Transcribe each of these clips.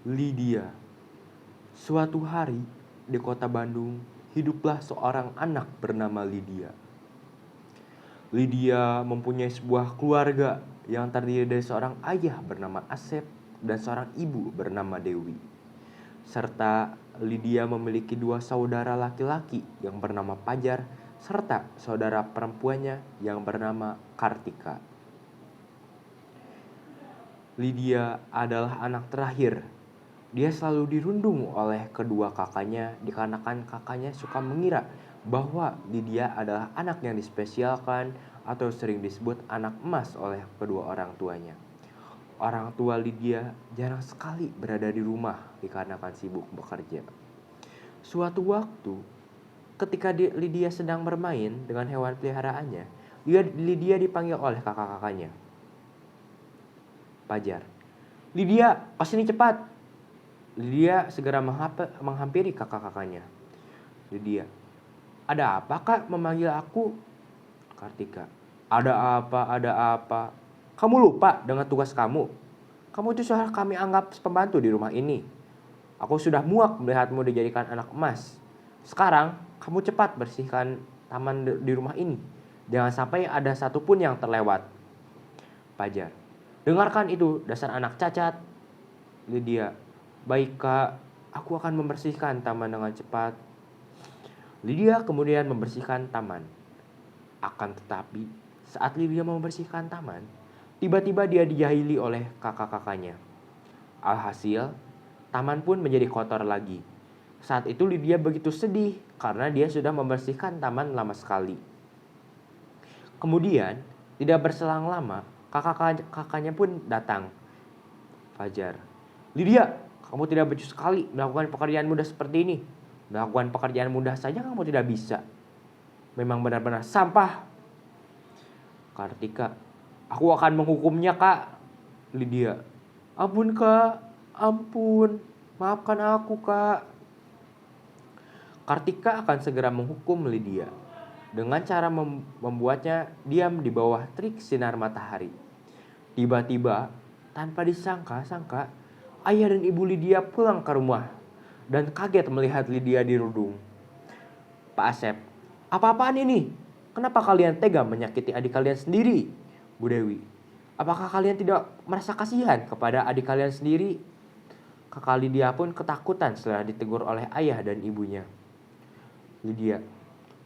Lydia. Suatu hari di kota Bandung hiduplah seorang anak bernama Lydia. Lydia mempunyai sebuah keluarga yang terdiri dari seorang ayah bernama Asep dan seorang ibu bernama Dewi. Serta Lydia memiliki dua saudara laki-laki yang bernama Pajar serta saudara perempuannya yang bernama Kartika. Lydia adalah anak terakhir. Dia selalu dirundung oleh kedua kakaknya dikarenakan kakaknya suka mengira bahwa Lydia adalah anak yang dispesialkan atau sering disebut anak emas oleh kedua orang tuanya. Orang tua Lydia jarang sekali berada di rumah dikarenakan sibuk bekerja. Suatu waktu, ketika Lydia sedang bermain dengan hewan peliharaannya, Lydia dipanggil oleh kakak-kakaknya. Pajar, "Lydia, kesini cepat." Lydia segera menghampiri kakak-kakaknya. Lydia, "Ada apa kak memanggil aku?" Kartika, "Ada apa, ada apa? Kamu lupa dengan tugas kamu? Kamu itu sudah kami anggap pembantu di rumah ini. Aku sudah muak melihatmu dijadikan anak emas. Sekarang kamu cepat bersihkan taman di rumah ini. Jangan sampai ada satupun yang terlewat." Pajar, "Dengarkan itu, dasar anak cacat." Lydia, "Baik kak, aku akan membersihkan taman dengan cepat." Lydia kemudian membersihkan taman. Akan tetapi, saat Lydia membersihkan taman, tiba-tiba dia dijahili oleh kakak-kakaknya. Alhasil, taman pun menjadi kotor lagi. Saat itu Lydia begitu sedih karena dia sudah membersihkan taman lama sekali. Kemudian, tidak berselang lama, kakaknya pun datang. Fajar, "Lydia, kamu tidak becus sekali melakukan pekerjaan mudah seperti ini. Melakukan pekerjaan mudah saja kamu tidak bisa. Memang benar-benar sampah." Kartika, "Aku akan menghukumnya kak." Lydia, "Ampun kak, ampun. Maafkan aku kak." Kartika akan segera menghukum Lydia dengan cara membuatnya diam di bawah terik sinar matahari. Tiba-tiba, tanpa disangka-sangka, ayah dan ibu Lydia pulang ke rumah dan kaget melihat Lydia dirundung. "Pak Asep, apa-apaan ini? Kenapa kalian tega menyakiti adik kalian sendiri?" Bu Dewi, "Apakah kalian tidak merasa kasihan kepada adik kalian sendiri?" Kakak Lydia pun ketakutan setelah ditegur oleh ayah dan ibunya. Lydia,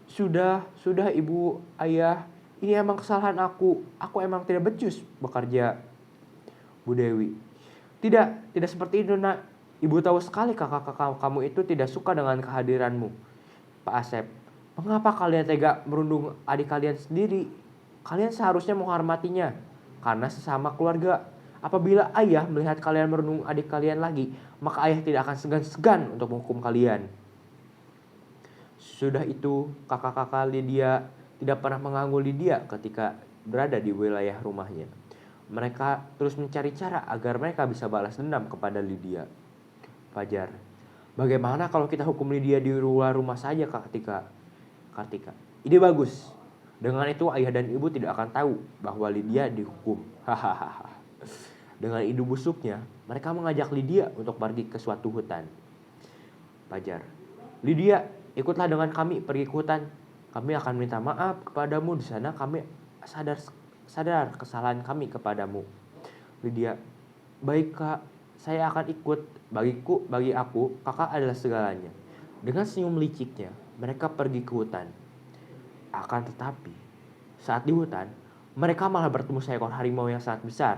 sudah ibu, ayah, ini emang kesalahan aku. Aku emang tidak becus bekerja." Bu Dewi, tidak seperti itu nak. Ibu tahu sekali kakak-kakak kamu itu tidak suka dengan kehadiranmu." Pak Asep, "Mengapa kalian tega merundung adik kalian sendiri? Kalian seharusnya menghormatinya, karena sesama keluarga. Apabila ayah melihat kalian merundung adik kalian lagi, maka ayah tidak akan segan-segan untuk menghukum kalian." Sudah itu, kakak-kakak Lydia tidak pernah mengganggu Lydia ketika berada di wilayah rumahnya. Mereka terus mencari cara agar mereka bisa balas dendam kepada Lydia. Fajar, "Bagaimana kalau kita hukum Lydia di luar rumah saja Kak Kartika?" Kartika, "Ide bagus. Dengan itu ayah dan ibu tidak akan tahu bahwa Lydia dihukum." Hahaha. Dengan ide busuknya, mereka mengajak Lydia untuk pergi ke suatu hutan. Fajar, "Lydia, ikutlah dengan kami pergi ke hutan. Kami akan minta maaf kepadamu di sana. Kami sadar kesalahan kami kepadamu." Lydia, "Baik kak, saya akan ikut. Bagi aku, kakak adalah segalanya." Dengan senyum liciknya, mereka pergi ke hutan. Akan tetapi, saat di hutan, mereka malah bertemu seekor harimau yang sangat besar.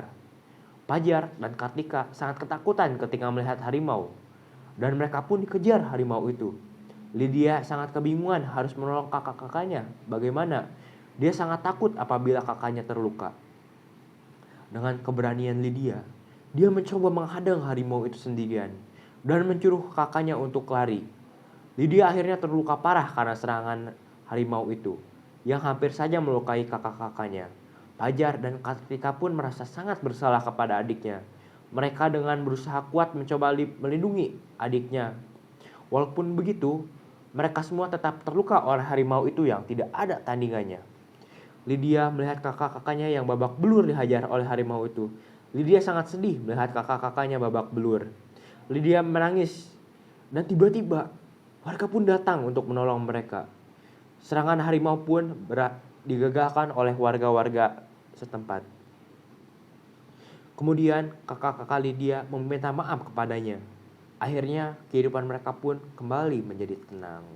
Pajar dan Kartika sangat ketakutan ketika melihat harimau, dan mereka pun dikejar harimau itu. Lydia sangat kebingungan harus menolong kakak-kakaknya. Bagaimana? Dia sangat takut apabila kakaknya terluka. Dengan keberanian Lydia, dia mencoba menghadang harimau itu sendirian dan menyuruh kakaknya untuk lari. Lydia akhirnya terluka parah karena serangan harimau itu yang hampir saja melukai kakak-kakaknya. Pajar dan Kartika pun merasa sangat bersalah kepada adiknya. Mereka dengan berusaha kuat mencoba melindungi adiknya. Walaupun begitu, mereka semua tetap terluka oleh harimau itu yang tidak ada tandingannya. Lydia melihat kakak-kakaknya yang babak belur dihajar oleh harimau itu. Lydia sangat sedih melihat kakak-kakaknya babak belur. Lydia menangis dan tiba-tiba warga pun datang untuk menolong mereka. Serangan harimau pun digagalkan oleh warga-warga setempat. Kemudian kakak-kakak Lydia meminta maaf kepadanya. Akhirnya kehidupan mereka pun kembali menjadi tenang.